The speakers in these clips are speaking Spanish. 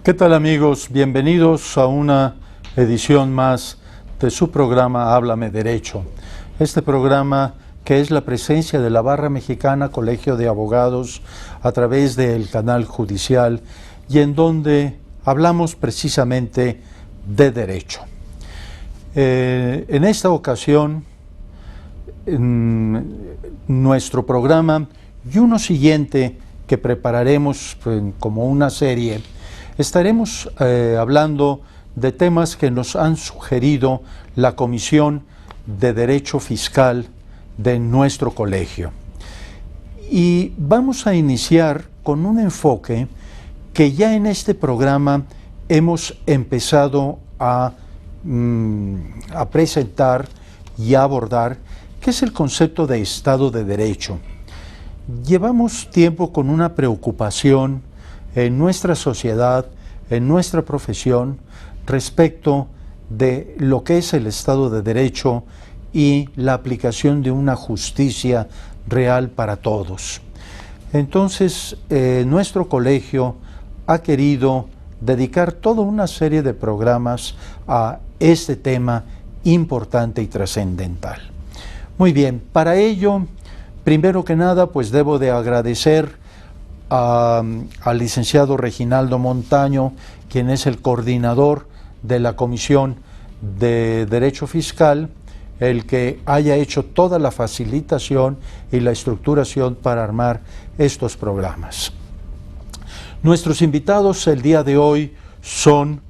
¿Qué tal, amigos? Bienvenidos a una edición más de su programa Háblame Derecho. Este programa que es la presencia de la Barra Mexicana Colegio de Abogados a través del canal judicial y en donde hablamos precisamente de derecho. En esta ocasión, nuestro programa y uno siguiente que prepararemos como una serie, estaremos hablando de temas que nos han sugerido la Comisión de Derecho Fiscal de nuestro colegio. Y vamos a iniciar con un enfoque que ya en este programa hemos empezado a presentar y a abordar, que es el concepto de Estado de Derecho. Llevamos tiempo con una preocupación en nuestra sociedad, en nuestra profesión, respecto de lo que es el Estado de Derecho y la aplicación de una justicia real para todos. Entonces, nuestro colegio ha querido dedicar toda una serie de programas a este tema importante y trascendental. Muy bien, para ello, primero que nada, pues debo de agradecer al licenciado Reginaldo Montaño, quien es el coordinador de la Comisión de Derecho Fiscal, el que haya hecho toda la facilitación y la estructuración para armar estos programas. Nuestros invitados el día de hoy son,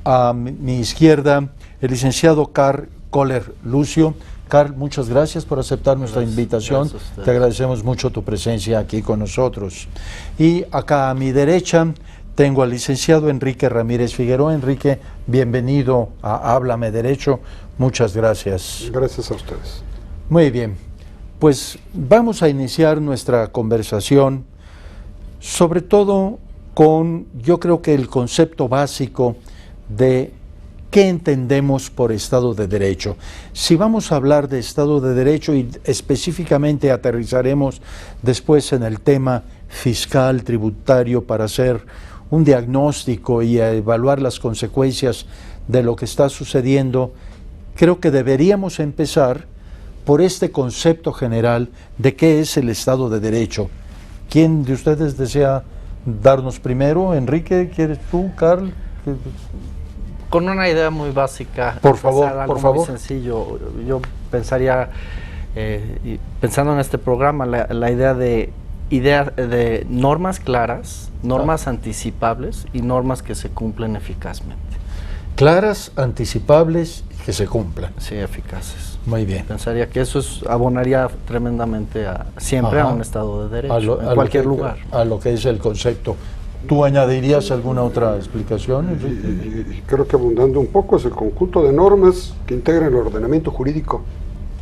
a mi izquierda, el licenciado Carl Kohler Lucio. Carl, muchas gracias por aceptar nuestra invitación. Te agradecemos mucho tu presencia aquí con nosotros. Y acá a mi derecha tengo al licenciado Enrique Ramírez Figueroa. Enrique, bienvenido a Háblame Derecho. Muchas gracias. Gracias a ustedes. Muy bien, pues vamos a iniciar nuestra conversación, sobre todo con, yo creo que el concepto básico de ¿qué entendemos por Estado de Derecho? Si vamos a hablar de Estado de Derecho y específicamente aterrizaremos después en el tema fiscal, tributario, para hacer un diagnóstico y evaluar las consecuencias de lo que está sucediendo, creo que deberíamos empezar por este concepto general de qué es el Estado de Derecho. ¿Quién de ustedes desea darnos primero? Enrique, ¿quieres tú, Carl? Con una idea muy básica, por favor, muy sencillo. Yo pensaría, pensando en este programa, la idea de normas claras, normas anticipables y normas que se cumplen eficazmente. Claras, anticipables y que se cumplan. Sí, eficaces. Muy bien. Pensaría que eso abonaría tremendamente siempre a un Estado de Derecho, en cualquier lugar. A lo que es el concepto. ¿Tú añadirías alguna otra explicación, Enrique? Y creo que abundando un poco es el conjunto de normas que integran el ordenamiento jurídico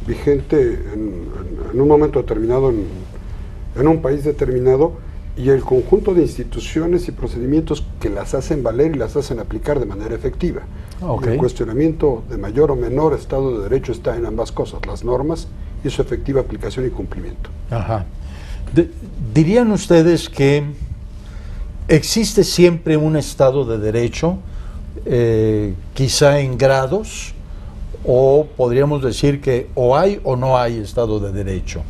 vigente en un momento determinado, en un país determinado, y el conjunto de instituciones y procedimientos que las hacen valer y las hacen aplicar de manera efectiva. Okay. El cuestionamiento de mayor o menor Estado de Derecho está en ambas cosas, las normas y su efectiva aplicación y cumplimiento. Ajá. ¿Dirían ustedes que existe siempre un Estado de Derecho, quizá en grados, o podríamos decir que o hay o no hay Estado de Derecho?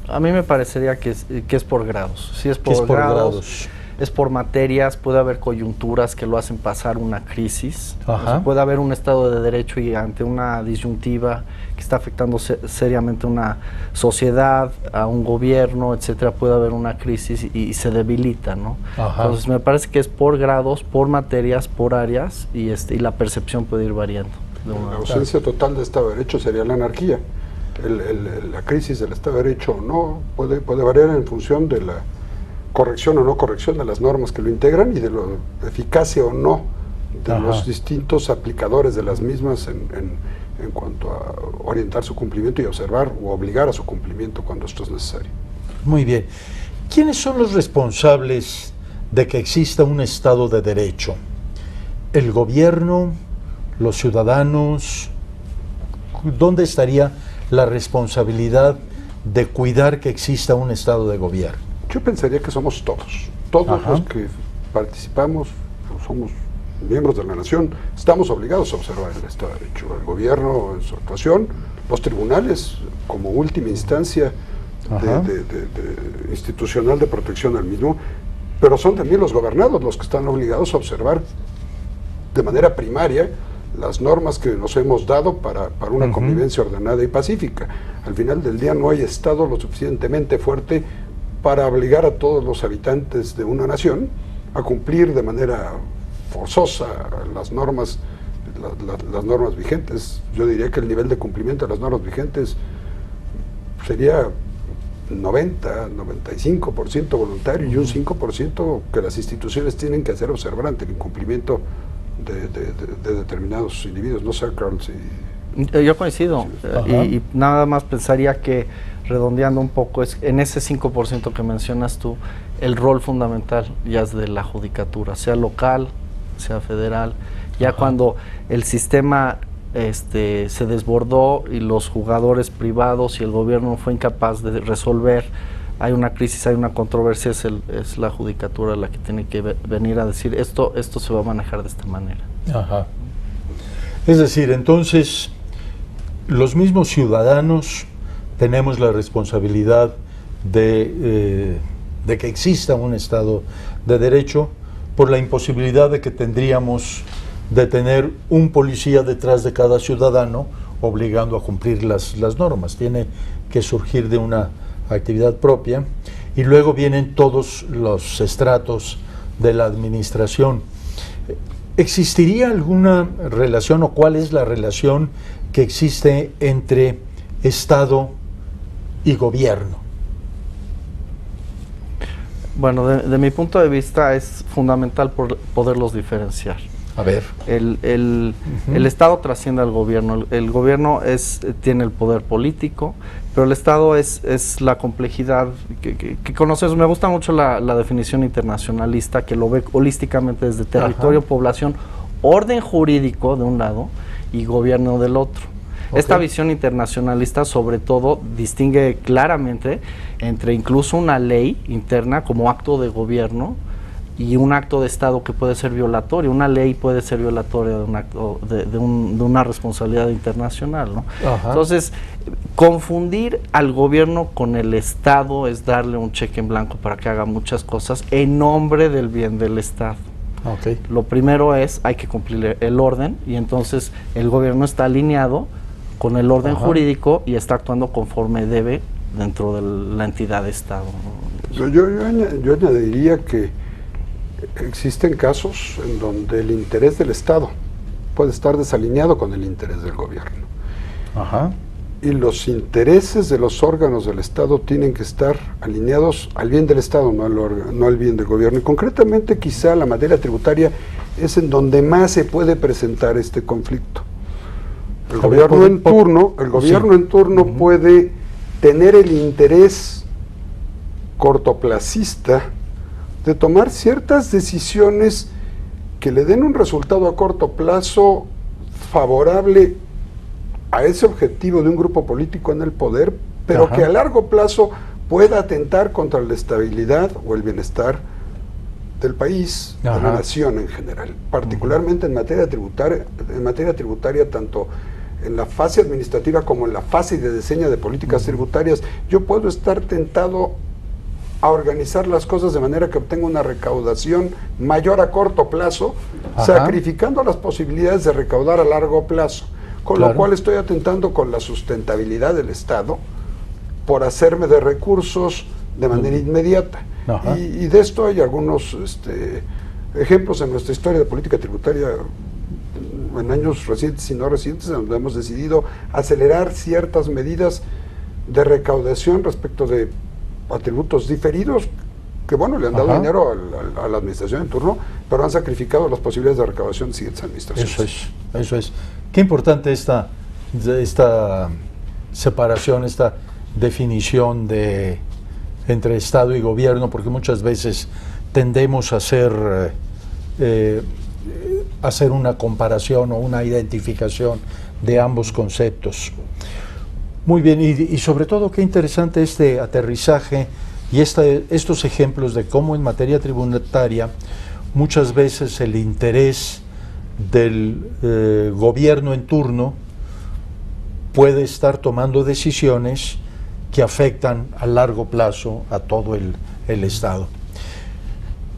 A mí me parecería que es por grados. Si es por grados, es por materias, puede haber coyunturas que lo hacen pasar una crisis. O sea, puede haber un Estado de Derecho y ante una disyuntiva que está afectando seriamente a una sociedad, a un gobierno, etcétera, puede haber una crisis y se debilita, ¿no? Entonces me parece que es por grados, por materias, por áreas y la percepción puede ir variando. La ausencia total de Estado de Derecho sería la anarquía. La crisis del Estado de Derecho no puede variar en función de la corrección o no corrección de las normas que lo integran y de lo eficacia o no de los distintos aplicadores de las mismas en cuanto a orientar su cumplimiento y observar u obligar a su cumplimiento cuando esto es necesario. Muy bien. ¿Quiénes son los responsables de que exista un Estado de Derecho? ¿El gobierno? ¿Los ciudadanos? ¿Dónde estaría la responsabilidad de cuidar que exista un Estado de gobierno? Yo pensaría que somos todos los que participamos, somos miembros de la nación, estamos obligados a observar el Estado de Derecho. El gobierno en su actuación, los tribunales como última instancia institucional de protección al mismo, pero son también los gobernados los que están obligados a observar de manera primaria las normas que nos hemos dado para una convivencia ordenada y pacífica. Al final del día no hay Estado lo suficientemente fuerte para obligar a todos los habitantes de una nación a cumplir de manera forzosa las normas vigentes. Yo diría que el nivel de cumplimiento de las normas vigentes sería 90-95% voluntario y un 5% que las instituciones tienen que hacer observar ante el incumplimiento de determinados individuos. No sé, Carl, si... Yo coincido, y nada más pensaría que, redondeando un poco, es en ese 5% que mencionas tú, el rol fundamental ya es de la judicatura, sea local, sea federal. Ya cuando el sistema se desbordó y los jugadores privados y el gobierno fue incapaz de resolver, hay una crisis, hay una controversia, es la judicatura la que tiene que venir a decir esto se va a manejar de esta manera. Es decir, entonces, los mismos ciudadanos tenemos la responsabilidad de que exista un Estado de Derecho, por la imposibilidad de que tendríamos de tener un policía detrás de cada ciudadano obligando a cumplir las normas. Tiene que surgir de una actividad propia, y luego vienen todos los estratos de la administración. ¿Existiría alguna relación, o cuál es la relación que existe entre Estado y gobierno? Bueno, de mi punto de vista es fundamental poderlos diferenciar. A ver. El Estado trasciende al gobierno. El gobierno tiene el poder político, pero el Estado es la complejidad que conoces. Me gusta mucho la definición internacionalista, que lo ve holísticamente desde territorio, población, orden jurídico de un lado y gobierno del otro. Esta visión internacionalista sobre todo distingue claramente entre incluso una ley interna como acto de gobierno y un acto de Estado que puede ser violatorio. Una ley puede ser violatoria de un acto de una responsabilidad internacional, ¿no? Entonces, confundir al gobierno con el Estado es darle un cheque en blanco para que haga muchas cosas en nombre del bien del Estado. Lo primero hay que cumplir el orden, y entonces el gobierno está alineado con el orden jurídico y está actuando conforme debe dentro de la entidad de Estado, ¿no? Yo añadiría que existen casos en donde el interés del Estado puede estar desalineado con el interés del gobierno. Y los intereses de los órganos del Estado tienen que estar alineados al bien del Estado, no al bien del gobierno. Y concretamente, quizá la materia tributaria es en donde más se puede presentar este conflicto. El gobierno en turno puede tener el interés cortoplacista de tomar ciertas decisiones que le den un resultado a corto plazo favorable a ese objetivo de un grupo político en el poder, pero que a largo plazo pueda atentar contra la estabilidad o el bienestar del país, de la nación en general, particularmente en materia tributaria, tanto en la fase administrativa como en la fase de diseño de políticas tributarias. Yo puedo estar tentado a organizar las cosas de manera que obtenga una recaudación mayor a corto plazo, sacrificando las posibilidades de recaudar a largo plazo, con lo cual estoy atentando con la sustentabilidad del Estado por hacerme de recursos de manera inmediata. Y de esto hay algunos ejemplos en nuestra historia de política tributaria en años recientes y no recientes, donde hemos decidido acelerar ciertas medidas de recaudación respecto de atributos diferidos que, bueno, le han dado dinero a la administración en turno, pero han sacrificado las posibilidades de recaudación de siguientes administraciones. Eso es. Qué importante esta separación, esta definición entre Estado y gobierno, porque muchas veces tendemos a hacer una comparación o una identificación de ambos conceptos. Muy bien, y sobre todo qué interesante este aterrizaje y estos ejemplos de cómo en materia tributaria muchas veces el interés del gobierno en turno puede estar tomando decisiones que afectan a largo plazo a todo el Estado.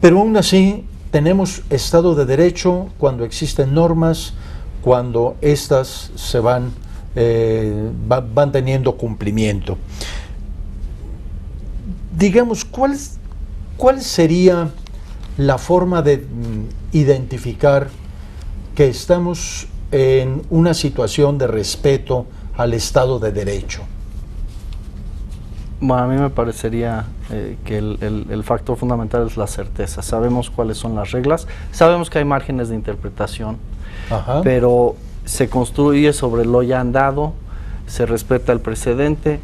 Pero aún así tenemos Estado de Derecho cuando existen normas, cuando éstas se van teniendo cumplimiento. Digamos, ¿cuál sería la forma de identificar que estamos en una situación de respeto al Estado de Derecho? Bueno, a mí me parecería que el factor fundamental es la certeza. Sabemos cuáles son las reglas, sabemos que hay márgenes de interpretación, pero se construye sobre lo ya andado, se respeta el precedente,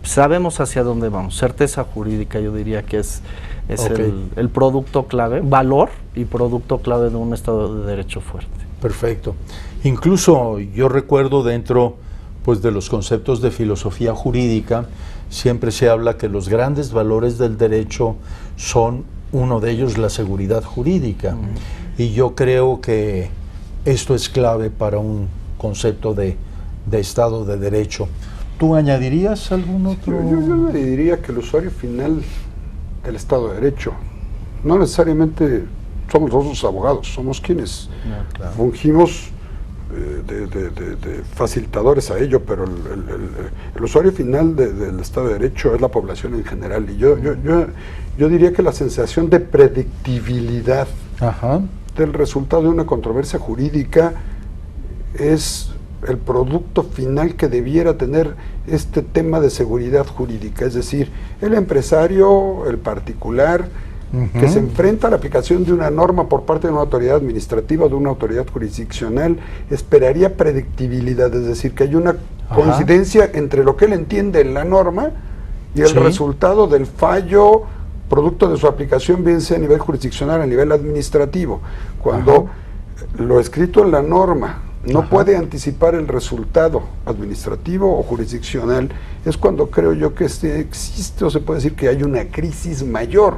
sabemos hacia dónde vamos. Certeza jurídica, yo diría que es el producto clave, valor y producto clave de un Estado de Derecho fuerte. Perfecto. Incluso yo recuerdo dentro pues de los conceptos de filosofía jurídica, siempre se habla que los grandes valores del derecho son, uno de ellos, la seguridad jurídica. Y yo creo que esto es clave para un concepto de Estado de Derecho. ¿Tú añadirías algún otro? Yo diría que el usuario final del Estado de Derecho, no necesariamente somos nosotros abogados, somos quienes fungimos de facilitadores a ello, pero el usuario final del Estado de Derecho es la población en general. Y yo diría que la sensación de predictibilidad del resultado de una controversia jurídica es el producto final que debiera tener este tema de seguridad jurídica, es decir, el empresario, el particular, que se enfrenta a la aplicación de una norma por parte de una autoridad administrativa o de una autoridad jurisdiccional, esperaría predictibilidad, es decir, que hay una coincidencia entre lo que él entiende en la norma y el resultado del fallo producto de su aplicación, bien sea a nivel jurisdiccional, a nivel administrativo. Cuando lo escrito en la norma no puede anticipar el resultado administrativo o jurisdiccional, es cuando creo yo que existe o se puede decir que hay una crisis mayor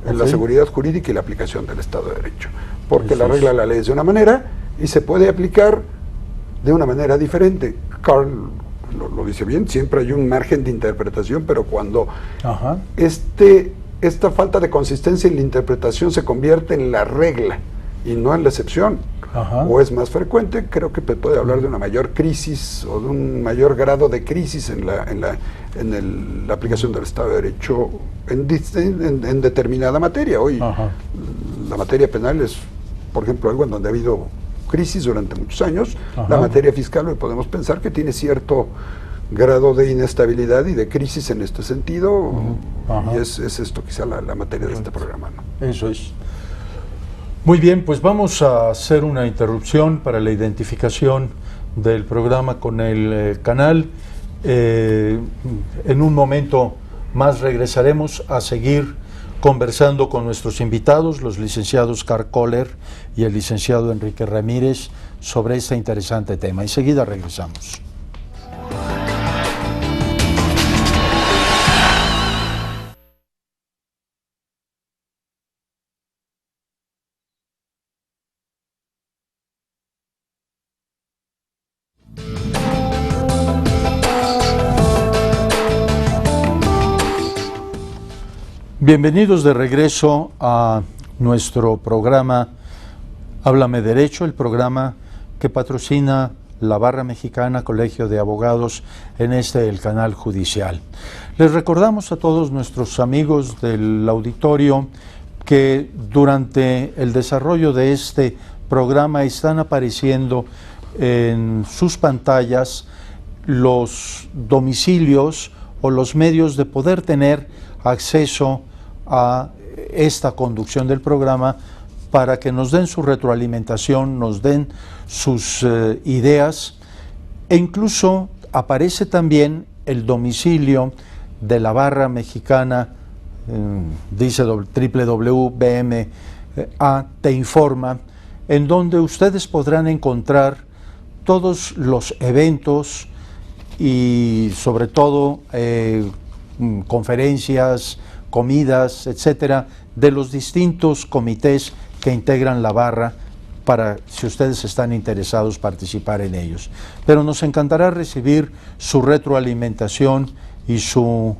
en la seguridad jurídica y la aplicación del Estado de Derecho, porque la regla la ley es de una manera y se puede aplicar de una manera diferente. Carl lo dice bien, siempre hay un margen de interpretación, pero cuando esta falta de consistencia en la interpretación se convierte en la regla y no en la excepción, o es más frecuente, creo que puede hablar de una mayor crisis o de un mayor grado de crisis en la aplicación del Estado de Derecho en determinada materia. Hoy la materia penal es, por ejemplo, algo en donde ha habido crisis durante muchos años. La materia fiscal hoy podemos pensar que tiene cierto grado de inestabilidad y de crisis en este sentido, y es esto quizá la materia de este programa, ¿no? Eso es. Muy bien, pues vamos a hacer una interrupción para la identificación del programa con el canal. En un momento más regresaremos a seguir conversando con nuestros invitados, los licenciados Carl Kohler y el licenciado Enrique Ramírez, sobre este interesante tema. Enseguida regresamos. Bienvenidos de regreso a nuestro programa Háblame Derecho, el programa que patrocina la Barra Mexicana Colegio de Abogados en el canal judicial. Les recordamos a todos nuestros amigos del auditorio que durante el desarrollo de este programa están apareciendo en sus pantallas los domicilios o los medios de poder tener acceso a esta conducción del programa para que nos den su retroalimentación, nos den sus ideas, e incluso aparece también el domicilio de la Barra Mexicana, dice www.bma te informa, en donde ustedes podrán encontrar todos los eventos y sobre todo conferencias, comidas, etcétera, de los distintos comités que integran la barra, para, si ustedes están interesados, participar en ellos. Pero nos encantará recibir su retroalimentación y su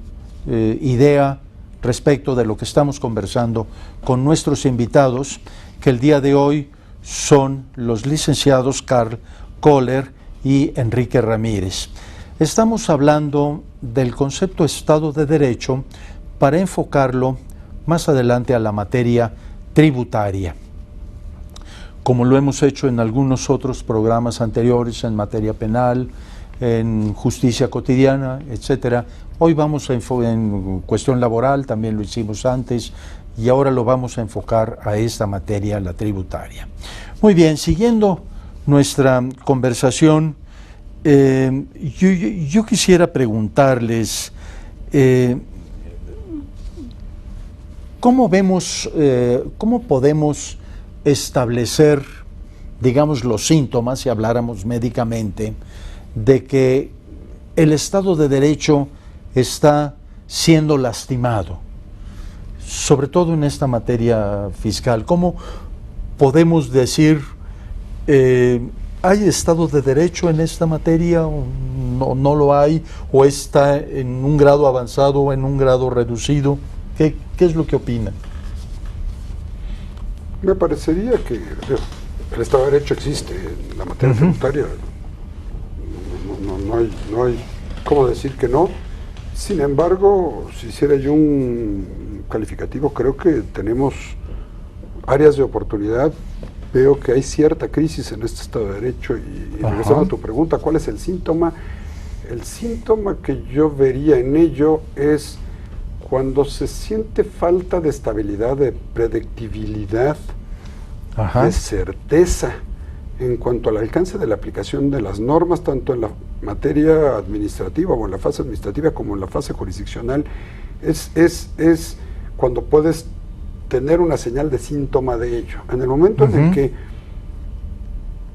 idea respecto de lo que estamos conversando con nuestros invitados, que el día de hoy son los licenciados Karl Kohler y Enrique Ramírez. Estamos hablando del concepto Estado de Derecho para enfocarlo más adelante a la materia tributaria. Como lo hemos hecho en algunos otros programas anteriores, en materia penal, en justicia cotidiana, etcétera. Hoy vamos en cuestión laboral, también lo hicimos antes, y ahora lo vamos a enfocar a esta materia, la tributaria. Muy bien, siguiendo nuestra conversación, yo quisiera preguntarles, ¿cómo podemos establecer, digamos, los síntomas, si habláramos médicamente, de que el Estado de Derecho está siendo lastimado, sobre todo en esta materia fiscal? ¿Cómo podemos decir, ¿hay Estado de Derecho en esta materia o no lo hay, o está en un grado avanzado o en un grado reducido? ¿Qué es lo que opinan? Me parecería que el Estado de Derecho existe en la materia tributaria. No hay cómo decir que no. Sin embargo, si hiciera yo un calificativo, creo que tenemos áreas de oportunidad. Veo que hay cierta crisis en este Estado de Derecho y regresando a tu pregunta, ¿cuál es el síntoma? El síntoma que yo vería en ello es cuando se siente falta de estabilidad, de predictibilidad, de certeza en cuanto al alcance de la aplicación de las normas, tanto en la materia administrativa o en la fase administrativa como en la fase jurisdiccional. Es cuando puedes tener una señal de síntoma de ello. En el momento en el que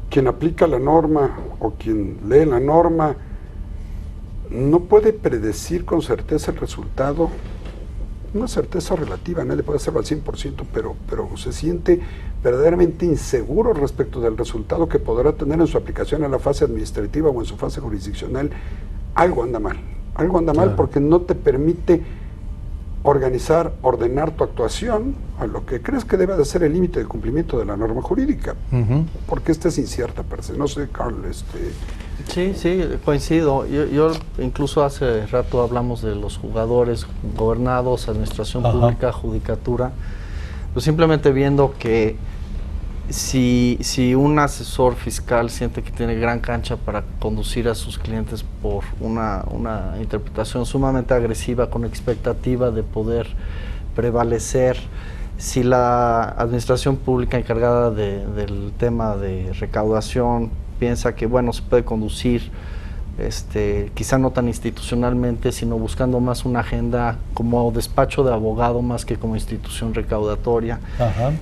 quien aplica la norma o quien lee la norma no puede predecir con certeza el resultado, una certeza relativa, nadie puede hacerlo al 100%, pero se siente verdaderamente inseguro respecto del resultado que podrá tener en su aplicación en la fase administrativa o en su fase jurisdiccional, algo anda mal. Algo anda mal porque no te permite organizar, ordenar tu actuación a lo que crees que debe de ser el límite de cumplimiento de la norma jurídica, porque esta es incierta per se. No sé, Karl, Sí, coincido. Yo incluso hace rato hablamos de los jugadores gobernados, administración pública, judicatura, pues simplemente viendo que si un asesor fiscal siente que tiene gran cancha para conducir a sus clientes por una interpretación sumamente agresiva, con expectativa de poder prevalecer, si la administración pública encargada del tema de recaudación piensa que, bueno, se puede conducir quizá no tan institucionalmente, sino buscando más una agenda como despacho de abogado más que como institución recaudatoria.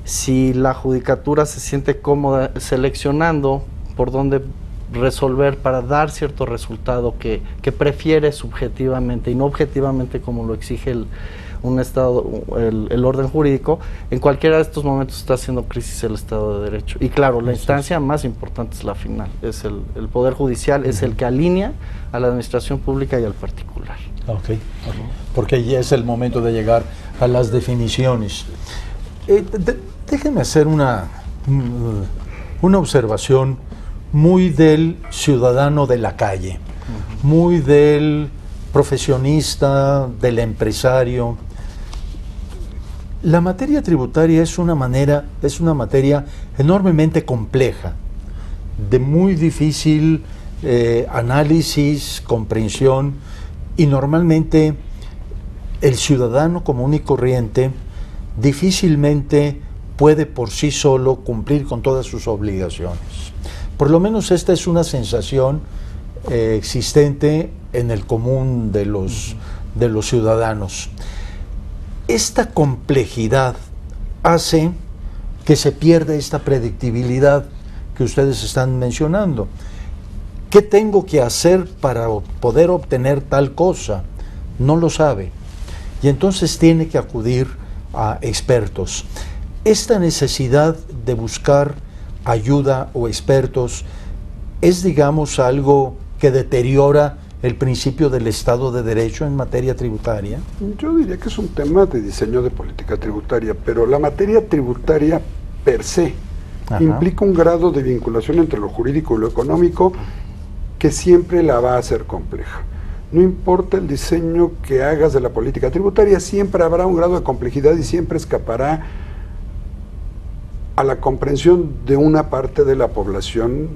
Si la judicatura se siente cómoda seleccionando por dónde resolver para dar cierto resultado que prefiere subjetivamente y no objetivamente como lo exige un Estado, el orden jurídico, en cualquiera de estos momentos está haciendo crisis el Estado de Derecho. Y claro, la instancia más importante es la final, es el Poder Judicial, es el que alinea a la administración pública y al particular. Porque ya es el momento de llegar a las definiciones. Déjenme hacer una observación muy del ciudadano de la calle, muy del profesionista, del empresario. La materia tributaria es una materia enormemente compleja, de muy difícil análisis, comprensión, y normalmente el ciudadano común y corriente difícilmente puede por sí solo cumplir con todas sus obligaciones. Por lo menos esta es una sensación existente en el común de los ciudadanos. Esta complejidad hace que se pierda esta predictibilidad que ustedes están mencionando. ¿Qué tengo que hacer para poder obtener tal cosa? No lo sabe. y entonces tiene que acudir a expertos. Esta necesidad de buscar ayuda o expertos es, digamos, algo que deteriora el principio del Estado de Derecho en materia tributaria. Yo diría que es un tema de diseño de política tributaria, pero la materia tributaria per se implica un grado de vinculación entre lo jurídico y lo económico que siempre la va a hacer compleja. No importa el diseño que hagas de la política tributaria, siempre habrá un grado de complejidad y siempre escapará a la comprensión de una parte de la población.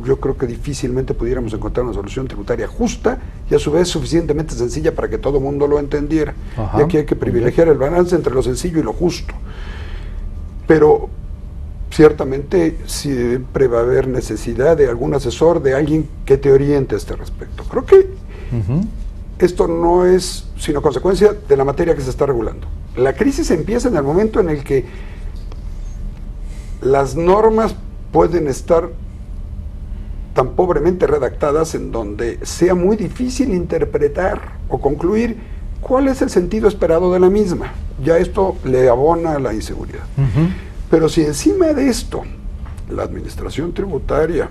Yo creo que difícilmente pudiéramos encontrar una solución tributaria justa y a su vez suficientemente sencilla para que todo el mundo lo entendiera. Y aquí hay que privilegiar el balance entre lo sencillo y lo justo. Pero ciertamente siempre va a haber necesidad de algún asesor, de alguien que te oriente a este respecto. Creo que esto no es sino consecuencia de la materia que se está regulando. La crisis empieza en el momento en el que las normas pueden estar tan pobremente redactadas en donde sea muy difícil interpretar o concluir cuál es el sentido esperado de la misma. Ya esto le abona a la inseguridad. Pero si encima de esto, la administración tributaria,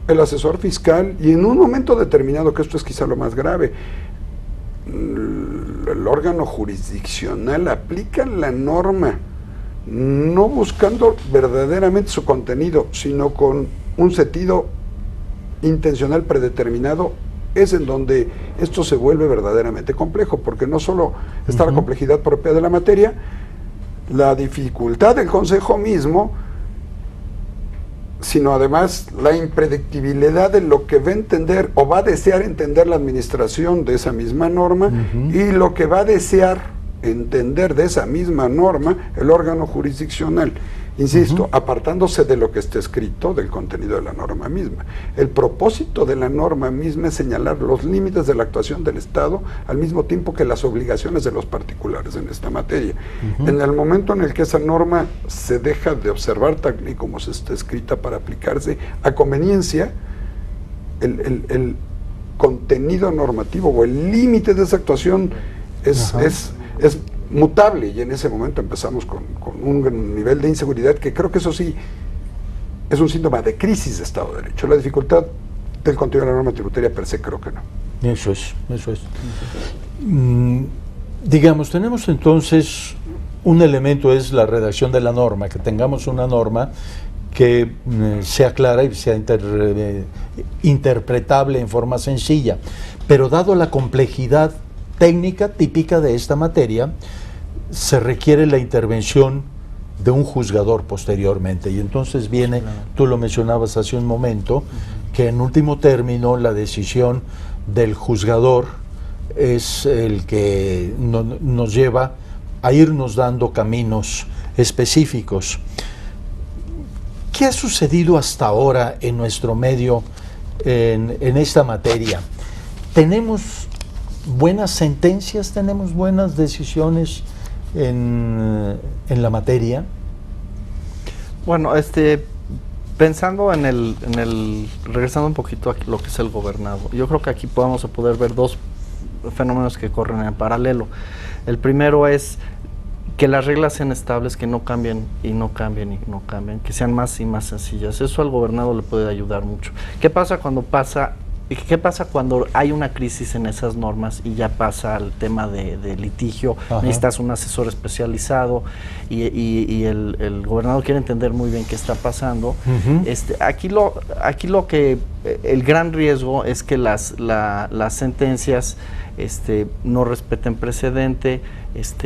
el asesor fiscal, y en un momento determinado, que esto es quizá lo más grave, el órgano jurisdiccional aplica la norma, no buscando verdaderamente su contenido, sino con un sentido intencional predeterminado, es en donde esto se vuelve verdaderamente complejo, porque no solo está la complejidad propia de la materia, la dificultad del Consejo mismo, sino además la impredictibilidad de lo que va a entender o va a desear entender la administración de esa misma norma y lo que va a desear entender de esa misma norma el órgano jurisdiccional. Insisto, apartándose de lo que está escrito, del contenido de la norma misma. El propósito de la norma misma es señalar los límites de la actuación del Estado al mismo tiempo que las obligaciones de los particulares en esta materia. En el momento en el que esa norma se deja de observar tal y como se está escrita para aplicarse a conveniencia, el contenido normativo o el límite de esa actuación es mutable, y en ese momento empezamos con un nivel de inseguridad que creo que eso sí es un síntoma de crisis de Estado de Derecho. La dificultad del contenido de la norma tributaria per se creo que no. Eso es. Digamos, tenemos entonces un elemento, es la redacción de la norma, que tengamos una norma que sea clara y sea interpretable en forma sencilla, pero dado la complejidad técnica típica de esta materia, se requiere la intervención de un juzgador posteriormente, y entonces viene, tú lo mencionabas hace un momento, que en último término la decisión del juzgador es el que nos lleva a irnos dando caminos específicos. ¿Qué ha sucedido hasta ahora en nuestro medio en esta materia? ¿Tenemos buenas sentencias, tenemos buenas decisiones en la materia? Bueno, pensando regresando un poquito a lo que es el gobernado, yo creo que aquí vamos a poder ver dos fenómenos que corren en paralelo. El primero es que las reglas sean estables, que no cambien y no cambien y no cambien, que sean más y más sencillas. Eso al gobernado le puede ayudar mucho. ¿Qué pasa cuando hay una crisis en esas normas y ya pasa al tema de litigio? Necesitas un asesor especializado y el gobernador quiere entender muy bien qué está pasando. Aquí lo que el gran riesgo es que las sentencias no respeten precedente,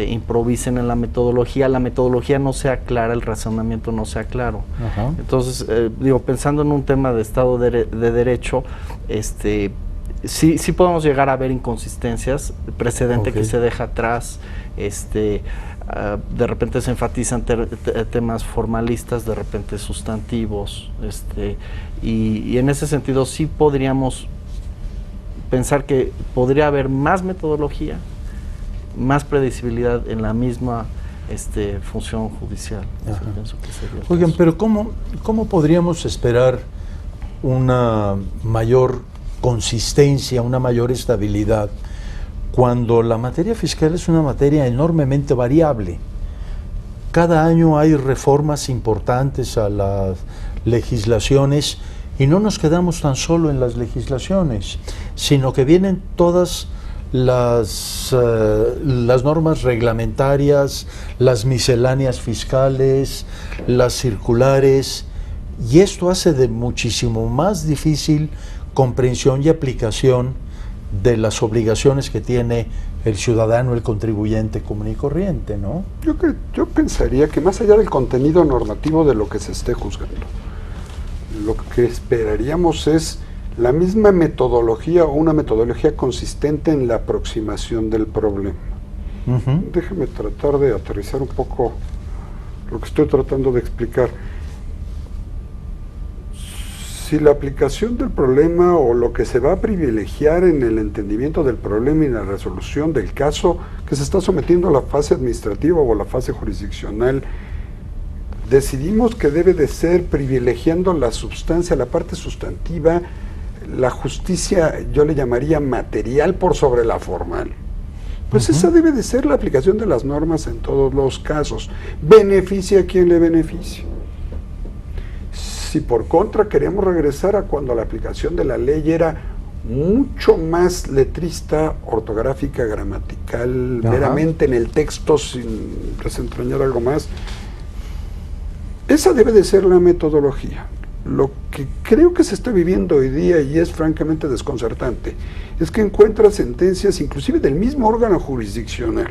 improvisen en la metodología no sea clara, el razonamiento no sea claro. Entonces, pensando en un tema de Estado de Derecho, sí podemos llegar a ver inconsistencias, precedente que se deja atrás, de repente se enfatizan temas formalistas, de repente sustantivos, y en ese sentido sí podríamos pensar que podría haber más metodología, más predecibilidad en la misma función judicial. Pienso que sería el Oigan, caso. pero ¿cómo podríamos esperar una mayor consistencia, una mayor estabilidad cuando la materia fiscal es una materia enormemente variable. Cada año hay reformas importantes a las legislaciones y no nos quedamos tan solo en las legislaciones, sino que vienen todas las normas reglamentarias, las misceláneas fiscales, las circulares, y esto hace de muchísimo más difícil comprensión y aplicación de las obligaciones que tiene el ciudadano, el contribuyente común y corriente, ¿no? Yo pensaría que más allá del contenido normativo de lo que se esté juzgando, lo que esperaríamos es la misma metodología o una metodología consistente en la aproximación del problema. Déjeme tratar de aterrizar un poco lo que estoy tratando de explicar. Si la aplicación del problema o lo que se va a privilegiar en el entendimiento del problema y la resolución del caso que se está sometiendo a la fase administrativa o a la fase jurisdiccional, decidimos que debe de ser privilegiando la sustancia, la parte sustantiva, la justicia, yo le llamaría material por sobre la formal. Pues esa debe de ser la aplicación de las normas en todos los casos. Beneficia a quien le beneficia. Si por contra queremos regresar a cuando la aplicación de la ley era mucho más letrista, ortográfica, gramatical, meramente en el texto sin desentrañar algo más, esa debe de ser la metodología. Lo que creo que se está viviendo hoy día, y es francamente desconcertante, es que encuentra sentencias inclusive del mismo órgano jurisdiccional,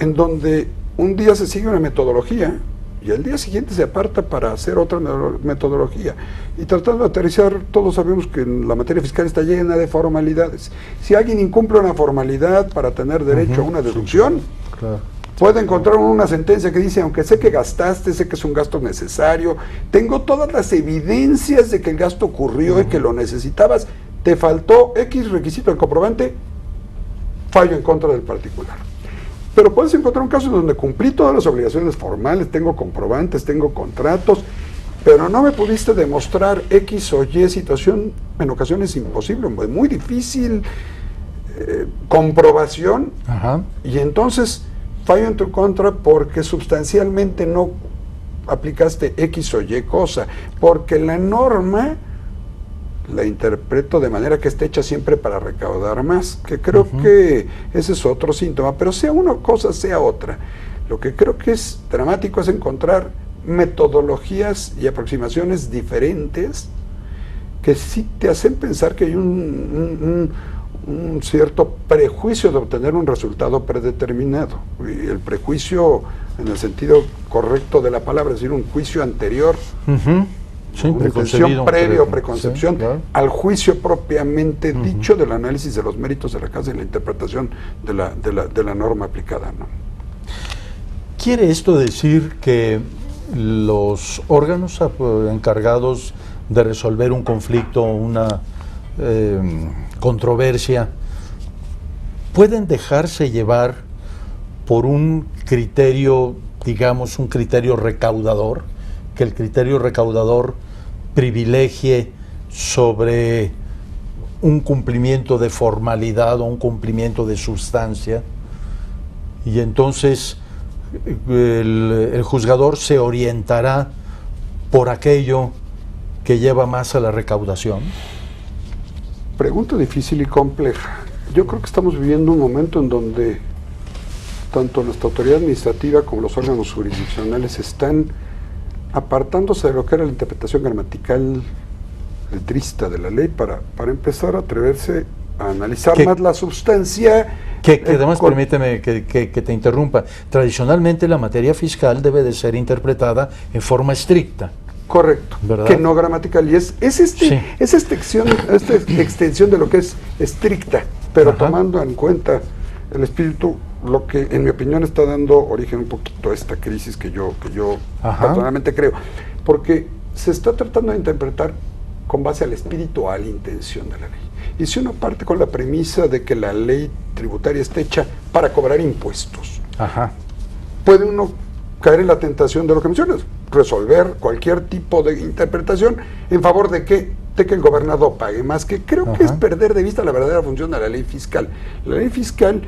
en donde un día se sigue una metodología y al día siguiente se aparta para hacer otra metodología. Y tratando de aterrizar, todos sabemos que la materia fiscal está llena de formalidades. Si alguien incumple una formalidad para tener derecho a una deducción, puede encontrar una sentencia que dice, aunque sé que gastaste, sé que es un gasto necesario, tengo todas las evidencias de que el gasto ocurrió y que lo necesitabas, te faltó X requisito del comprobante, fallo en contra del particular. Pero puedes encontrar un caso donde cumplí todas las obligaciones formales, tengo comprobantes, tengo contratos, pero no me pudiste demostrar X o Y situación, en ocasiones imposible, muy difícil, comprobación, y entonces fallo en tu contra porque sustancialmente no aplicaste X o Y cosa, porque la norma la interpreto de manera que esté hecha siempre para recaudar más, que creo que ese es otro síntoma, pero sea una cosa, sea otra. Lo que creo que es dramático es encontrar metodologías y aproximaciones diferentes que sí te hacen pensar que hay un cierto prejuicio de obtener un resultado predeterminado. Y el prejuicio en el sentido correcto de la palabra, es decir, un juicio anterior, sí, una intención previa o preconcepción, sí, claro, al juicio propiamente dicho del análisis de los méritos de la causa y la interpretación de la norma aplicada, ¿no? ¿Quiere esto decir que los órganos encargados de resolver un conflicto, una controversia, pueden dejarse llevar por un criterio, digamos, un criterio recaudador, que el criterio recaudador privilegie sobre un cumplimiento de formalidad o un cumplimiento de sustancia, y entonces el juzgador se orientará por aquello que lleva más a la recaudación? Pregunta difícil y compleja. Yo creo que estamos viviendo un momento en donde tanto nuestra autoridad administrativa como los órganos jurisdiccionales están apartándose de lo que era la interpretación gramatical letrista de la ley para empezar a atreverse a analizar más la sustancia. Que además, permíteme que te interrumpa, tradicionalmente la materia fiscal debe de ser interpretada en forma estricta. Correcto, ¿verdad? Que no gramatical, y es esta extensión de lo que es estricta, pero tomando en cuenta el espíritu, lo que en mi opinión está dando origen un poquito a esta crisis que yo personalmente creo, porque se está tratando de interpretar con base al espíritu o a la intención de la ley. Y si uno parte con la premisa de que la ley tributaria está hecha para cobrar impuestos, puede uno caer en la tentación de lo que mencionas, resolver cualquier tipo de interpretación en favor de qué, de que el gobernador pague más, que creo que es perder de vista la verdadera función de la ley fiscal. La ley fiscal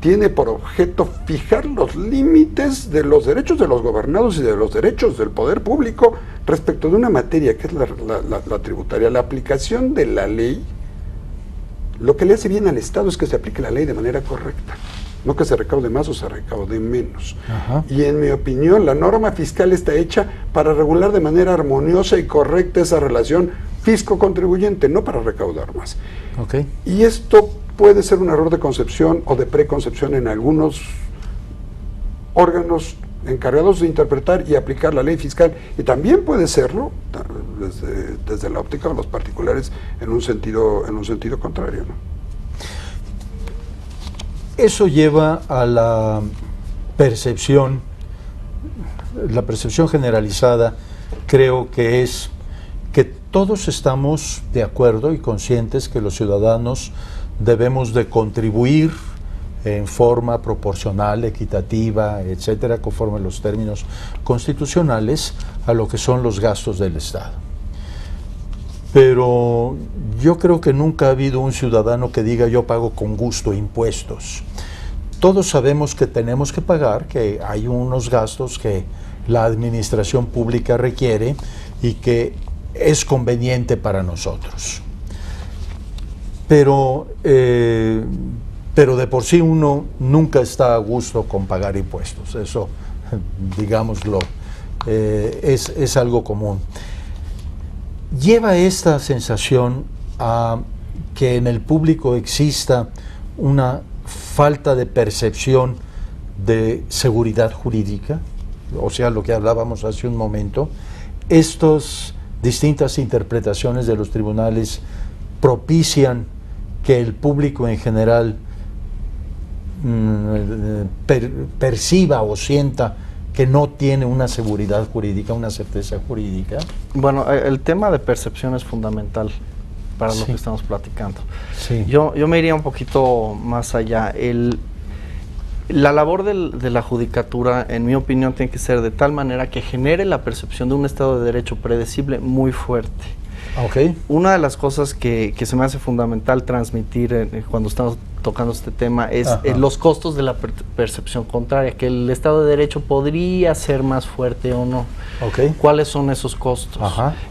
tiene por objeto fijar los límites de los derechos de los gobernados y de los derechos del poder público respecto de una materia que es la tributaria. La aplicación de la ley, lo que le hace bien al Estado es que se aplique la ley de manera correcta, no que se recaude más o se recaude menos. Y en mi opinión, la norma fiscal está hecha para regular de manera armoniosa y correcta esa relación fisco-contribuyente, no para recaudar más. Y esto puede ser un error de concepción o de preconcepción en algunos órganos encargados de interpretar y aplicar la ley fiscal, y también puede serlo desde la óptica de los particulares en un sentido contrario, ¿no? Eso lleva a la percepción generalizada, creo que es que todos estamos de acuerdo y conscientes que los ciudadanos debemos de contribuir en forma proporcional, equitativa, etcétera, conforme los términos constitucionales, a lo que son los gastos del Estado. Pero yo creo que nunca ha habido un ciudadano que diga yo pago con gusto impuestos. Todos sabemos que tenemos que pagar, que hay unos gastos que la administración pública requiere y que es conveniente para nosotros. Pero de por sí uno nunca está a gusto con pagar impuestos, eso, digámoslo, es algo común. Lleva esta sensación a que en el público exista una falta de percepción de seguridad jurídica, o sea, lo que hablábamos hace un momento. Estas distintas interpretaciones de los tribunales propician que el público en general perciba o sienta que no tiene una seguridad jurídica, una certeza jurídica. Bueno, el tema de percepción es fundamental para lo que estamos platicando. Yo me iría un poquito más allá. La labor de la judicatura, en mi opinión, tiene que ser de tal manera que genere la percepción de un Estado de Derecho predecible muy fuerte. Una de las cosas que se me hace fundamental transmitir cuando estamos tocando este tema es los costos de la percepción contraria, que el Estado de Derecho podría ser más fuerte o no. ¿Cuáles son esos costos?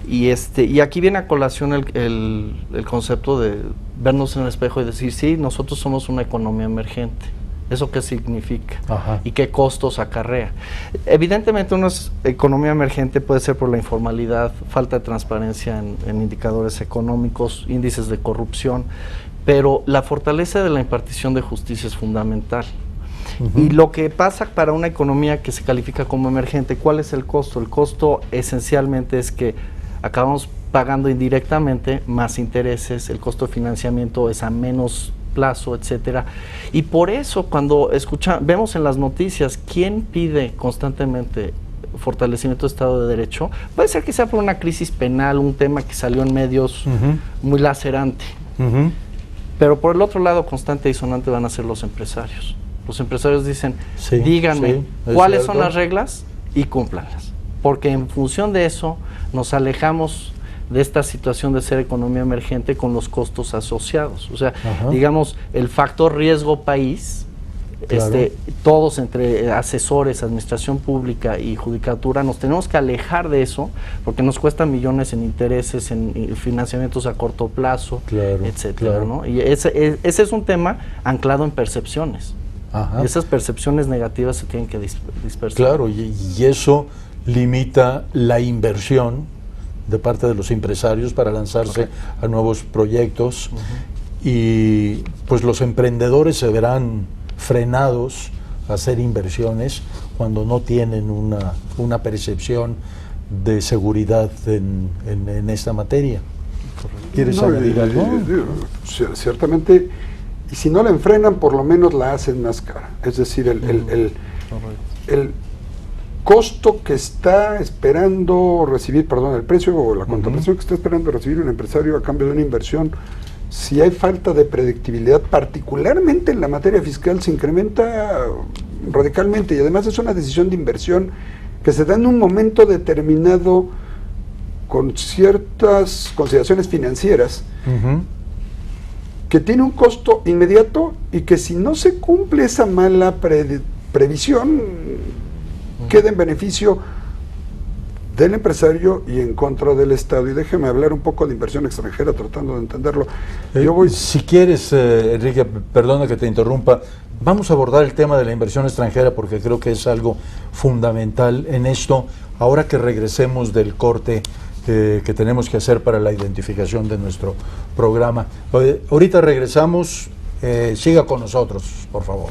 Y aquí viene a colación el concepto de vernos en el espejo y decir, sí, nosotros somos una economía emergente. ¿Eso qué significa? ¿Y qué costos acarrea? Evidentemente una economía emergente puede ser por la informalidad, falta de transparencia en indicadores económicos, índices de corrupción, pero la fortaleza de la impartición de justicia es fundamental. Y lo que pasa para una economía que se califica como emergente, ¿cuál es el costo? El costo esencialmente es que acabamos pagando indirectamente más intereses, el costo de financiamiento es a menos plazo, etcétera. Y por eso cuando vemos en las noticias quién pide constantemente fortalecimiento del Estado de Derecho, puede ser que sea por una crisis penal, un tema que salió en medios muy lacerante. Pero por el otro lado, constante y sonante van a ser los empresarios. Los empresarios dicen, díganme cuáles son las reglas y cúmplanlas. Porque en función de eso nos alejamos de esta situación de ser economía emergente con los costos asociados. O sea, digamos, el factor riesgo país, todos entre asesores, administración pública y judicatura, nos tenemos que alejar de eso porque nos cuesta millones en intereses, en financiamientos a corto plazo, etcétera, ¿no? Y ese es un tema anclado en percepciones. Y esas percepciones negativas se tienen que dispersar. Y eso limita la inversión de parte de los empresarios para lanzarse a nuevos proyectos y pues los emprendedores se verán frenados a hacer inversiones cuando no tienen una percepción de seguridad en esta materia. ¿Quieres añadir algo? Ciertamente, y si no la enfrenan, por lo menos la hacen más cara. Es decir, el costo que está esperando recibir, el precio o la contraprestación que está esperando recibir un empresario a cambio de una inversión, si hay falta de predictibilidad, particularmente en la materia fiscal, se incrementa radicalmente, y además es una decisión de inversión que se da en un momento determinado con ciertas consideraciones financieras, que tiene un costo inmediato y que si no se cumple esa mala previsión, queda en beneficio del empresario y en contra del Estado. Y déjeme hablar un poco de inversión extranjera, tratando de entenderlo. Si quieres, Enrique, perdona que te interrumpa, vamos a abordar el tema de la inversión extranjera porque creo que es algo fundamental en esto, ahora que regresemos del corte que tenemos que hacer para la identificación de nuestro programa. Ahorita regresamos, siga con nosotros, por favor.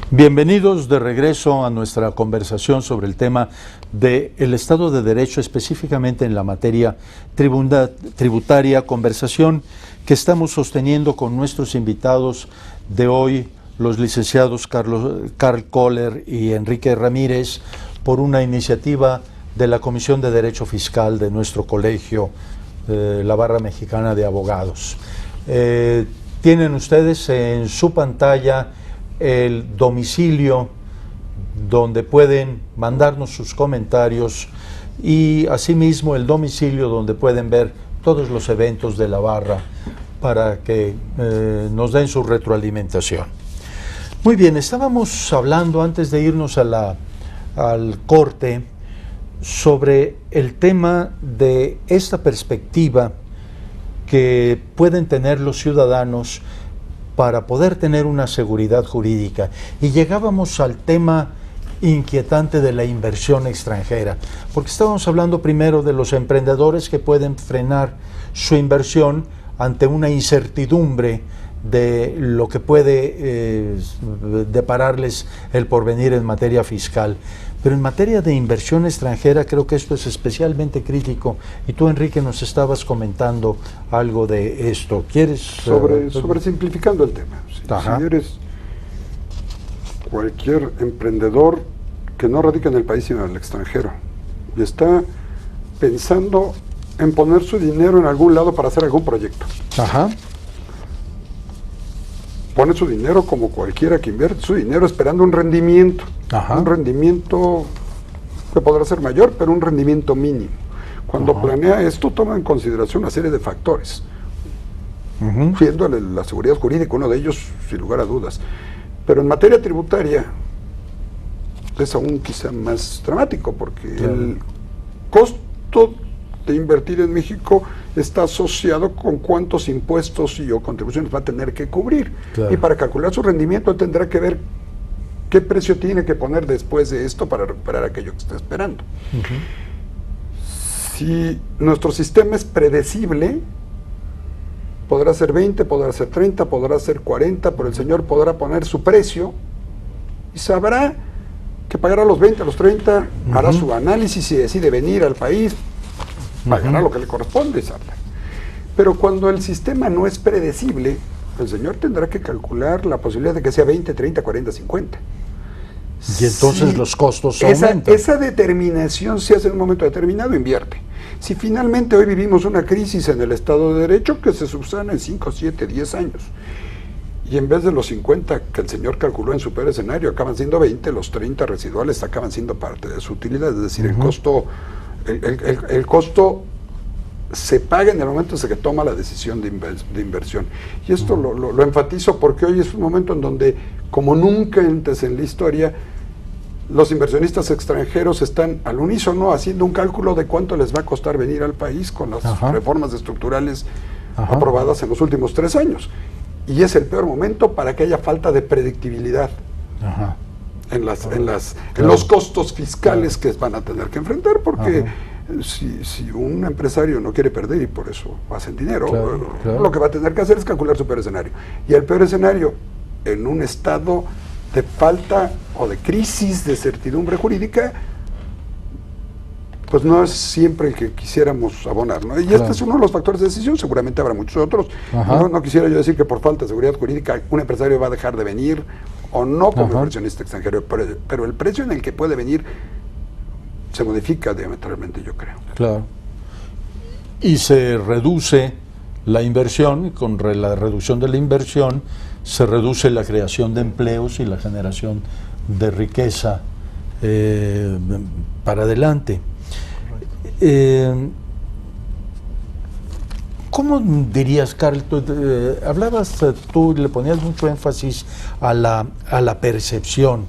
Bienvenidos de regreso a nuestra conversación sobre el tema del Estado de Derecho, específicamente en la materia tributaria, conversación que estamos sosteniendo con nuestros invitados de hoy, los licenciados Karl Kohler y Enrique Ramírez, por una iniciativa de la Comisión de Derecho Fiscal de nuestro colegio, la Barra Mexicana de Abogados. Tienen ustedes en su pantalla el domicilio donde pueden mandarnos sus comentarios y asimismo el domicilio donde pueden ver todos los eventos de la barra para que nos den su retroalimentación. Muy bien, estábamos hablando antes de irnos al corte sobre el tema de esta perspectiva que pueden tener los ciudadanos para poder tener una seguridad jurídica. Y llegábamos al tema inquietante de la inversión extranjera, porque estábamos hablando primero de los emprendedores que pueden frenar su inversión ante una incertidumbre de lo que puede depararles el porvenir en materia fiscal. Pero en materia de inversión extranjera creo que esto es especialmente crítico, y tú, Enrique, nos estabas comentando algo de esto. ¿Quieres? Sobre simplificando el tema. Si eres cualquier emprendedor que no radica en el país sino en el extranjero y está pensando en poner su dinero en algún lado para hacer algún proyecto. Pone su dinero como cualquiera que invierte su dinero esperando un rendimiento. Un rendimiento que podrá ser mayor, pero un rendimiento mínimo. Cuando planea esto, toma en consideración una serie de factores, siendo la seguridad jurídica uno de ellos, sin lugar a dudas. Pero en materia tributaria es aún quizá más dramático, porque el costo de invertir en México está asociado con cuántos impuestos o contribuciones va a tener que cubrir. Y para calcular su rendimiento tendrá que ver qué precio tiene que poner después de esto para recuperar aquello que está esperando. Si nuestro sistema es predecible, podrá ser 20, podrá ser 30, podrá ser 40, pero el señor podrá poner su precio y sabrá que pagará los 20, los 30, hará su análisis, si decide venir al país, pagará lo que le corresponde, pero cuando el sistema no es predecible, el señor tendrá que calcular la posibilidad de que sea 20, 30, 40, 50. Y entonces los costos aumentan. Esa determinación se hace en un momento determinado, invierte. Si finalmente hoy vivimos una crisis en el Estado de Derecho que se subsana en 5, 7, 10 años, y en vez de los 50 que el señor calculó en su peor escenario, acaban siendo 20, los 30 residuales acaban siendo parte de su utilidad, es decir, el costo se paga en el momento en que toma la decisión de inversión. Y esto lo enfatizo porque hoy es un momento en donde, como nunca antes en la historia, los inversionistas extranjeros están al unísono haciendo un cálculo de cuánto les va a costar venir al país con las reformas estructurales aprobadas en los últimos 3 años. Y es el peor momento para que haya falta de predictibilidad en los costos fiscales que van a tener que enfrentar, porque si un empresario no quiere perder y por eso hacen dinero, lo que va a tener que hacer es calcular su peor escenario. Y el peor escenario, en un estado de falta o de crisis de certidumbre jurídica, pues no es siempre el que quisiéramos abonar, ¿no? Y este es uno de los factores de decisión, seguramente habrá muchos otros. No quisiera yo decir que por falta de seguridad jurídica un empresario va a dejar de venir o no como Ajá. inversionista extranjero, pero el precio en el que puede venir se modifica diametralmente, yo creo. Claro. Y se reduce la inversión, con la reducción de la inversión se reduce la creación de empleos y la generación de riqueza para adelante. ¿Cómo dirías, Carl? Hablabas tú, le ponías mucho énfasis a la percepción.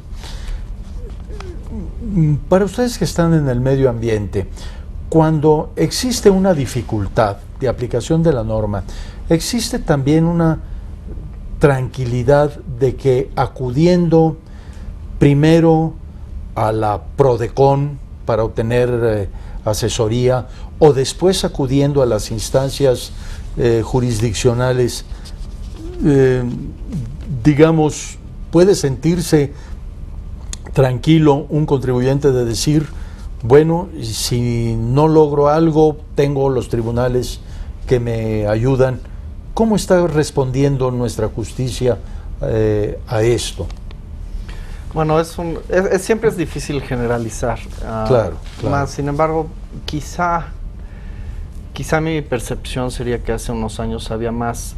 Para ustedes que están en el medio ambiente, cuando existe una dificultad de aplicación de la norma, existe también una tranquilidad de que acudiendo primero a la PRODECON para obtener asesoría o después acudiendo a las instancias jurisdiccionales, digamos, puede sentirse tranquilo un contribuyente de decir, bueno, si no logro algo, tengo los tribunales que me ayudan. ¿Cómo está respondiendo nuestra justicia a esto? Bueno, siempre es difícil generalizar. Claro. Más, sin embargo, quizá mi percepción sería que hace unos años había más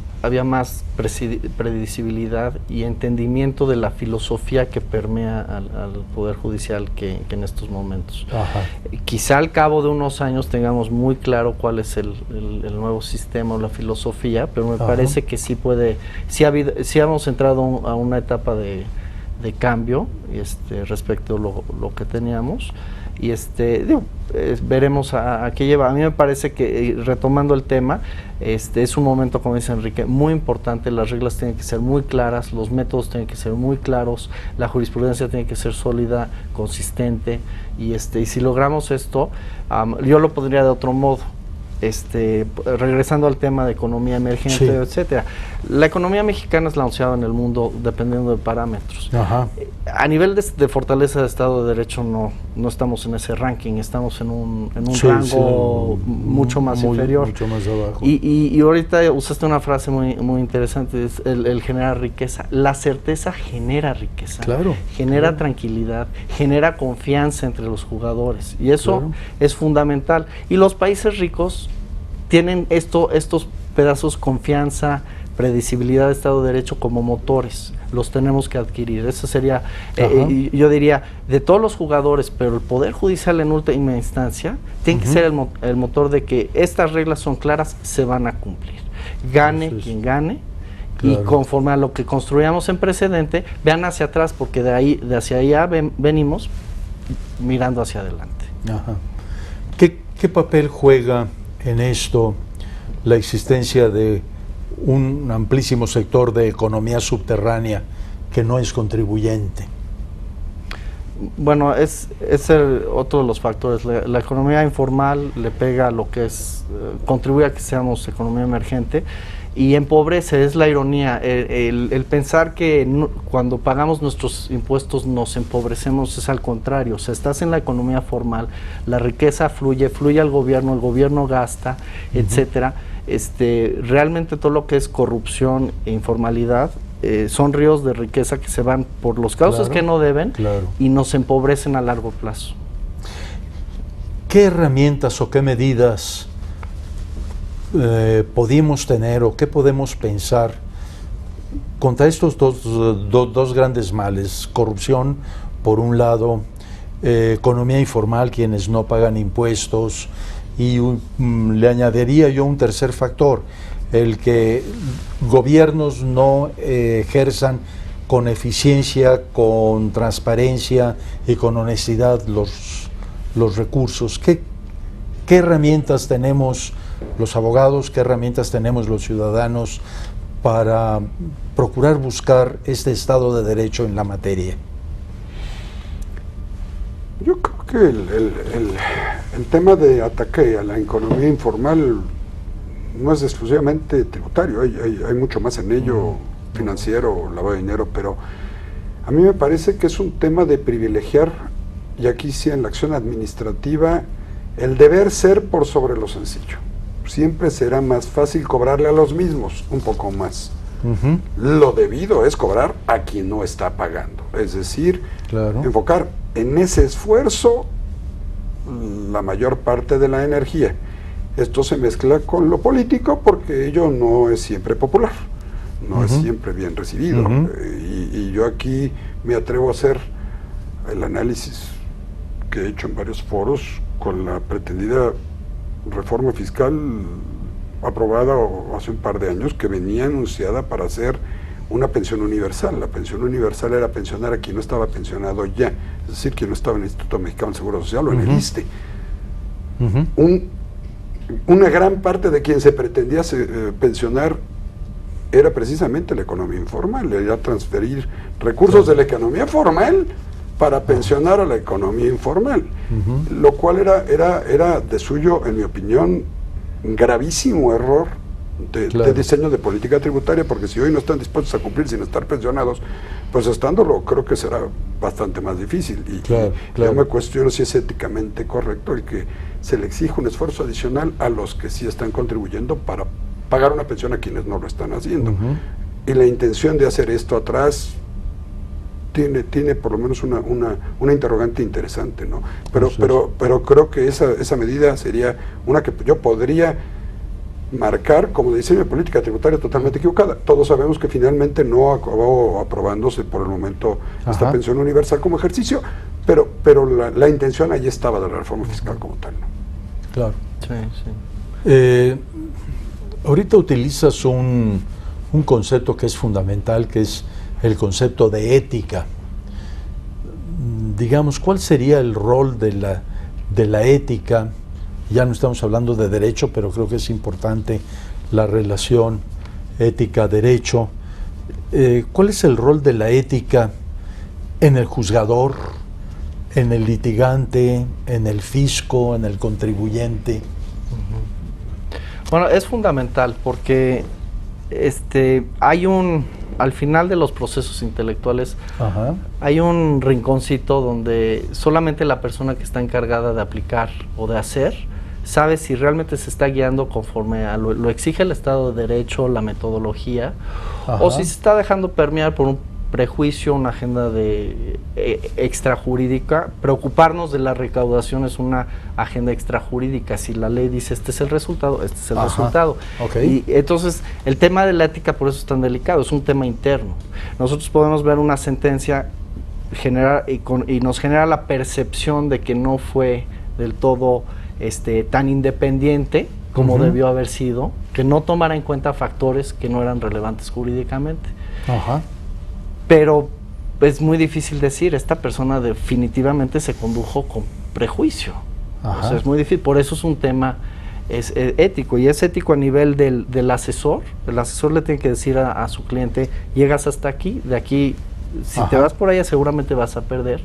predecibilidad y entendimiento de la filosofía que permea al Poder Judicial que en estos momentos. Ajá. Quizá al cabo de unos años tengamos muy claro cuál es el nuevo sistema o la filosofía, pero me parece que sí hemos entrado a una etapa de cambio respecto a lo que teníamos. Y veremos a qué lleva. A mí me parece que, retomando el tema, es un momento, como dice Enrique, muy importante. Las reglas tienen que ser muy claras, los métodos tienen que ser muy claros, la jurisprudencia tiene que ser sólida, consistente, y si logramos esto, yo lo pondría de otro modo. Regresando al tema de economía emergente, sí, etcétera. La economía mexicana es la onceava en el mundo, dependiendo de parámetros. Ajá. A nivel de fortaleza de Estado de Derecho no estamos en ese ranking, estamos en un sí, rango mucho más inferior. Mucho más abajo. Y ahorita usaste una frase muy interesante, es el generar riqueza. La certeza genera riqueza, claro, genera tranquilidad, genera confianza entre los jugadores, y eso es fundamental. Y los países ricos tienen estos pedazos, confianza, predecibilidad de Estado de Derecho como motores, los tenemos que adquirir. Eso sería, yo diría, de todos los jugadores, pero el Poder Judicial en última instancia tiene que ser el motor de que estas reglas son claras, se van a cumplir. Gane quien gane, y conforme a lo que construyamos en precedente, vean hacia atrás, porque de hacia allá venimos mirando hacia adelante. Ajá. ¿Qué papel juega en esto la existencia de un amplísimo sector de economía subterránea que no es contribuyente? Bueno, es otro de los factores. La economía informal le pega a lo que es, contribuye a que seamos economía emergente y empobrece, es la ironía, el pensar que cuando pagamos nuestros impuestos nos empobrecemos, es al contrario. O sea, estás en la economía formal, la riqueza fluye al gobierno, el gobierno gasta, etcétera. Realmente todo lo que es corrupción e informalidad son ríos de riqueza que se van por los cauces que no deben y nos empobrecen a largo plazo. ¿Qué herramientas o qué medidas podemos tener o qué podemos pensar contra estos dos grandes males? Corrupción, por un lado, economía informal, quienes no pagan impuestos, y le añadiría yo un tercer factor, el que gobiernos no ejerzan con eficiencia, con transparencia y con honestidad los recursos. ¿Qué herramientas tenemos los abogados, qué herramientas tenemos los ciudadanos para procurar buscar este Estado de Derecho en la materia? Yo creo que el tema de ataque a la economía informal no es exclusivamente tributario, hay mucho más en ello, financiero, lavado de dinero, pero a mí me parece que es un tema de privilegiar, y aquí sí en la acción administrativa, el deber ser por sobre lo sencillo. Siempre será más fácil cobrarle a los mismos un poco más Lo debido es cobrar a quien no está pagando. Es decir, enfocar en ese esfuerzo la mayor parte de la energía. Esto se mezcla con lo político porque ello no es siempre popular, no es siempre bien recibido. Y yo aquí me atrevo a hacer el análisis que he hecho en varios foros con la pretendida reforma fiscal aprobada hace un par de años, que venía anunciada para hacer una pensión universal. La pensión universal era pensionar a quien no estaba pensionado ya, es decir, quien no estaba en el Instituto Mexicano del Seguro Social o en el ISSSTE. Una gran parte de quien se pretendía pensionar era precisamente la economía informal, era transferir recursos de la economía formal para pensionar a la economía informal, lo cual era de suyo, en mi opinión, gravísimo error de diseño de política tributaria, porque si hoy no están dispuestos a cumplir sin estar pensionados, pues estándolo creo que será bastante más difícil. Yo me cuestiono si es éticamente correcto el que se le exija un esfuerzo adicional a los que sí están contribuyendo para pagar una pensión a quienes no lo están haciendo. Y la intención de hacer esto atrás tiene por lo menos una interrogante interesante, ¿no? Pero creo que esa medida sería una que yo podría marcar como diseño de política tributaria totalmente equivocada. Todos sabemos que finalmente no acabó aprobándose por el momento esta pensión universal como ejercicio, pero la intención ahí estaba de la reforma fiscal como tal, ¿no? Claro. Ahorita utilizas un concepto que es fundamental, que es el concepto de ética. Digamos, ¿cuál sería el rol de la ética? Ya no estamos hablando de derecho, pero creo que es importante la relación ética-derecho. ¿Cuál es el rol de la ética en el juzgador, en el litigante, en el fisco, en el contribuyente? Bueno, es fundamental porque hay al final de los procesos intelectuales, hay un rinconcito donde solamente la persona que está encargada de aplicar o de hacer sabe si realmente se está guiando conforme a lo exige el Estado de Derecho, la metodología, o si se está dejando permear por un prejuicio, una agenda extrajurídica. Preocuparnos de la recaudación es una agenda extrajurídica. Si la ley dice este es el resultado, este es el resultado. Y entonces el tema de la ética por eso es tan delicado, es un tema interno. Nosotros podemos ver una sentencia y nos genera la percepción de que no fue del todo tan independiente como debió haber sido, que no tomara en cuenta factores que no eran relevantes jurídicamente. Pero es muy difícil decir, esta persona definitivamente se condujo con prejuicio. O sea, es muy difícil, por eso es un tema ético, y es ético a nivel del asesor. El asesor le tiene que decir a su cliente, llegas hasta aquí, de aquí, si te vas por allá seguramente vas a perder.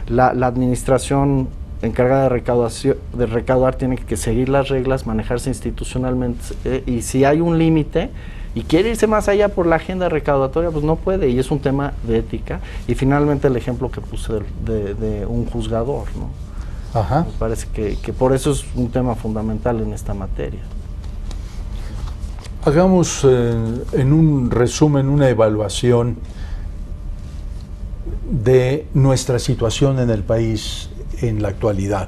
La administración encargada de recaudar tiene que seguir las reglas, manejarse institucionalmente, y si hay un límite y quiere irse más allá por la agenda recaudatoria, pues no puede, y es un tema de ética. Y finalmente el ejemplo que puse de un juzgador, ¿no? Me parece que por eso es un tema fundamental en esta materia. Hagamos en un resumen una evaluación de nuestra situación en el país en la actualidad.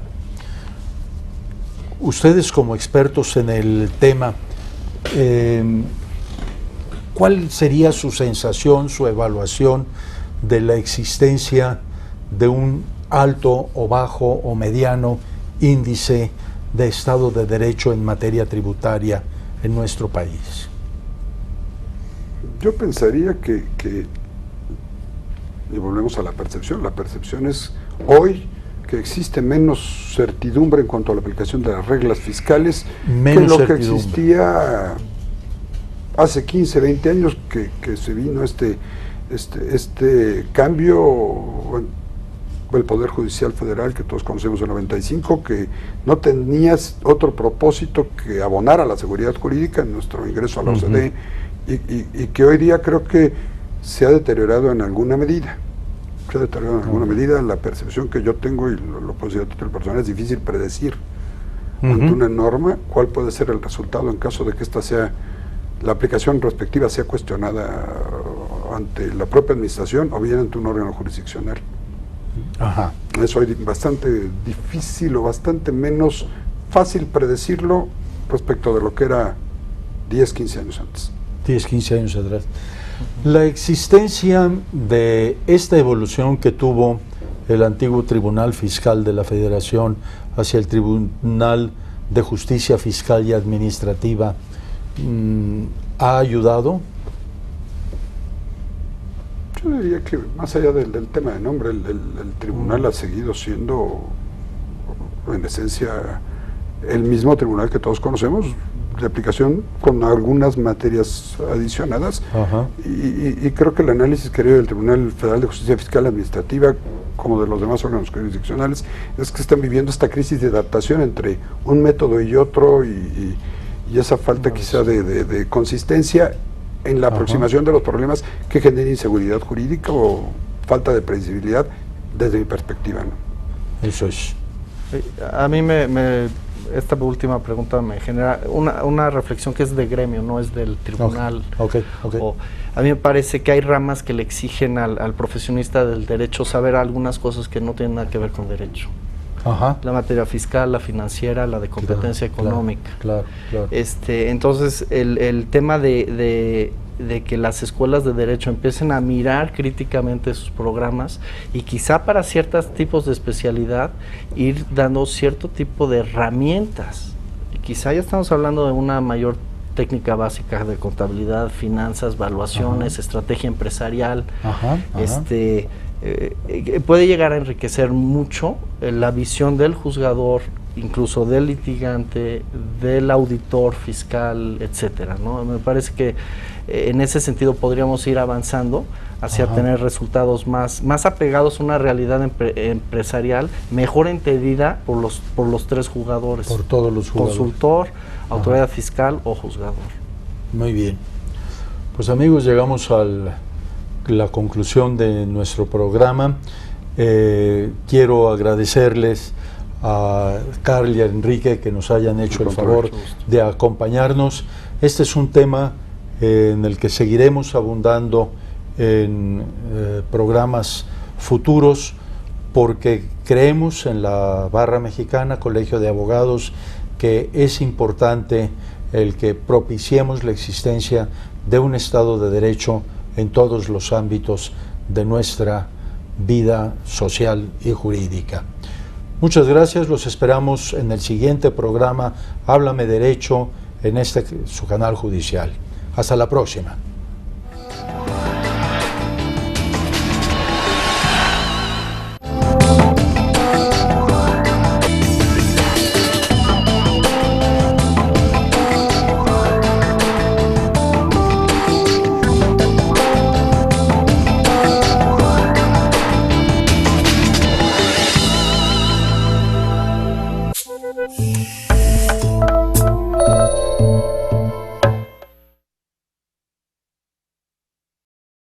Ustedes como expertos en el tema, ¿cuál sería su sensación, su evaluación de la existencia de un alto o bajo o mediano índice de Estado de Derecho en materia tributaria en nuestro país? Yo pensaría que y volvemos a la percepción es hoy que existe menos certidumbre en cuanto a la aplicación de las reglas fiscales que lo que existía hace 15, 20 años que se vino este cambio. El Poder Judicial Federal, que todos conocemos en 95, que no tenía otro propósito que abonar a la seguridad jurídica en nuestro ingreso a la OCDE, y que hoy día creo que se ha deteriorado en alguna medida. La percepción que yo tengo, y lo puedo decir a título personal, es difícil predecir ante una norma cuál puede ser el resultado en caso de que ésta sea la aplicación respectiva sea cuestionada ante la propia administración o bien ante un órgano jurisdiccional. Ajá. Es hoy bastante difícil o bastante menos fácil predecirlo respecto de lo que era 10, 15 años antes. 10, 15 años atrás. La existencia de esta evolución que tuvo el antiguo Tribunal Fiscal de la Federación hacia el Tribunal de Justicia Fiscal y Administrativa, ¿ha ayudado? Yo diría que más allá del tema de nombre, el tribunal ha seguido siendo, en esencia, el mismo tribunal que todos conocemos, de aplicación con algunas materias adicionadas. Y creo que el análisis que haría del Tribunal Federal de Justicia Fiscal y Administrativa, como de los demás órganos jurisdiccionales, es que están viviendo esta crisis de adaptación entre un método y otro, y esa falta quizá de consistencia en la aproximación de los problemas que genera inseguridad jurídica o falta de previsibilidad desde mi perspectiva, ¿no? Eso es. A mí esta última pregunta me genera una reflexión que es de gremio, no es del tribunal. Okay. A mí me parece que hay ramas que le exigen al profesionista del derecho saber algunas cosas que no tienen nada que ver con derecho. La materia fiscal, la financiera, la de competencia económica. Claro. Entonces, el tema de que las escuelas de derecho empiecen a mirar críticamente sus programas y quizá para ciertos tipos de especialidad ir dando cierto tipo de herramientas. Quizá ya estamos hablando de una mayor técnica básica de contabilidad, finanzas, valuaciones, estrategia empresarial. Puede llegar a enriquecer mucho la visión del juzgador, incluso del litigante, del auditor fiscal, etcétera, ¿no? Me parece que en ese sentido podríamos ir avanzando hacia tener resultados más apegados a una realidad empresarial mejor entendida por los tres jugadores. Por todos los jugadores. Consultor, autoridad fiscal o juzgador. Muy bien. Pues amigos, llegamos a la conclusión de nuestro programa. Quiero agradecerles a Carl y a Enrique que nos hayan hecho el favor de acompañarnos. Este es un tema en el que seguiremos abundando en programas futuros, porque creemos en la Barra Mexicana, Colegio de Abogados, que es importante el que propiciemos la existencia de un Estado de Derecho en todos los ámbitos de nuestra vida social y jurídica. Muchas gracias, los esperamos en el siguiente programa Háblame Derecho en su canal judicial. Hasta la próxima.